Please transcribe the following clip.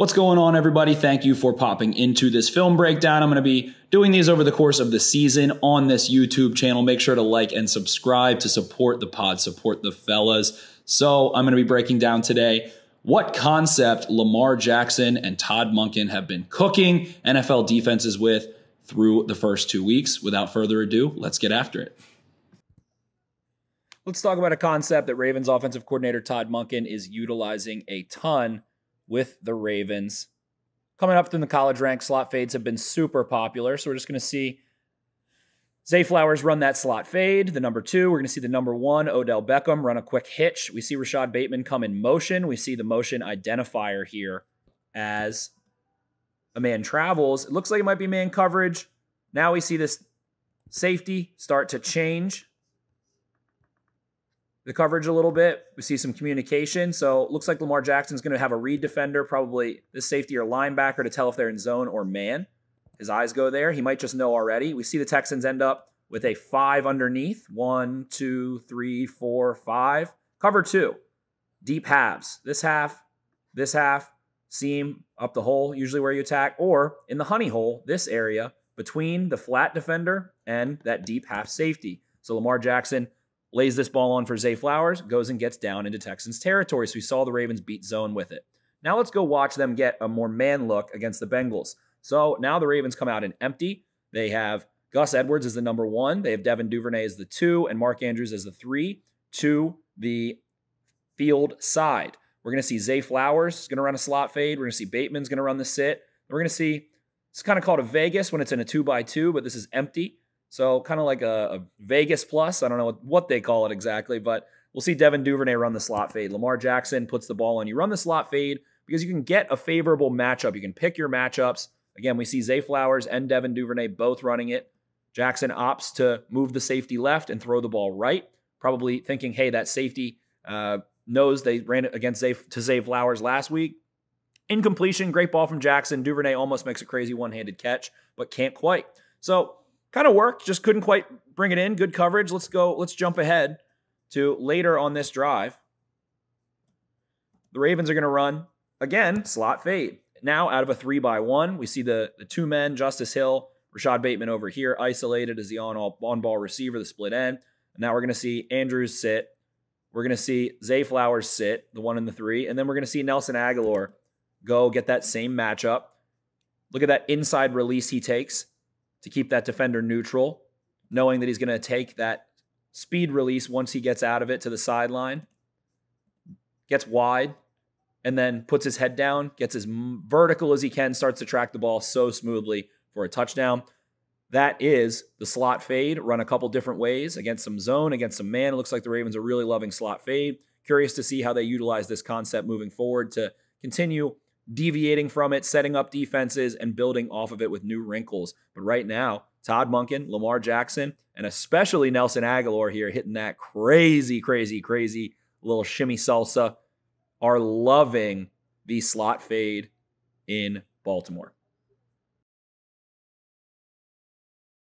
What's going on, everybody? Thank you for popping into this film breakdown. I'm going to be doing these over the course of the season on this YouTube channel. Make sure to like and subscribe to support the pod, support the fellas. So I'm going to be breaking down today what concept Lamar Jackson and Todd Monken have been cooking NFL defenses with through the first 2 weeks. Without further ado, let's get after it. Let's talk about a concept that Ravens offensive coordinator Todd Monken is utilizing a ton with the Ravens. Coming up through the college ranks, slot fades have been super popular. So we're just going to see Zay Flowers run that slot fade, the number 2. We're going to see the number 1, Odell Beckham, run a quick hitch. We see Rashad Bateman come in motion. We see the motion identifier here as a man travels. It looks like it might be man coverage. Now we see this safety start to change the coverage a little bit. We see some communication. So it looks like Lamar Jackson's going to have a read defender, probably this safety or linebacker, to tell if they're in zone or man. His eyes go there. He might just know already. We see the Texans end up with a 5 underneath. 1, 2, 3, 4, 5. Cover 2. Deep halves. This half, seam up the hole, usually where you attack, or in the honey hole, this area between the flat defender and that deep half safety. So Lamar Jackson lays this ball on for Zay Flowers, goes and gets down into Texans territory. So we saw the Ravens beat zone with it. Now let's go watch them get a more man look against the Bengals. So now the Ravens come out in empty. They have Gus Edwards as the number 1. They have Devin Duvernay as the 2 and Mark Andrews as the 3 to the field side. We're going to see Zay Flowers is going to run a slot fade. We're going to see Bateman's going to run the sit. We're going to see, it's kind of called a Vegas when it's in a 2x2, but this is empty. So kind of like a Vegas plus. I don't know what they call it exactly, but we'll see Devin Duvernay run the slot fade. Lamar Jackson puts the ball on. You run the slot fade because you can get a favorable matchup. You can pick your matchups. Again, we see Zay Flowers and Devin Duvernay both running it. Jackson opts to move the safety left and throw the ball right, probably thinking, hey, that safety knows they ran it against Zay Flowers last week. Incompletion, great ball from Jackson. Duvernay almost makes a crazy one-handed catch, but can't quite. So kind of worked, just couldn't quite bring it in. Good coverage. Let's jump ahead to later on this drive. The Ravens are going to run, again, slot fade. Now out of a 3x1, we see the 2 men, Justice Hill, Rashad Bateman over here, isolated as the on-ball receiver, the split end. And now we're going to see Andrews sit. We're going to see Zay Flowers sit, the 1 and the 3. And then we're going to see Nelson Agholor go get that same matchup. Look at that inside release he takes to keep that defender neutral, knowing that he's going to take that speed release once he gets out of it to the sideline, gets wide, and then puts his head down, gets as vertical as he can, starts to track the ball so smoothly for a touchdown. That is the slot fade, run a couple different ways against some zone, against some man. It looks like the Ravens are really loving slot fade. Curious to see how they utilize this concept moving forward to continue deviating from it, setting up defenses, and building off of it with new wrinkles. But right now, Todd Monken, Lamar Jackson, and especially Nelson Agholor here hitting that crazy little shimmy salsa, are loving the slot fade in Baltimore.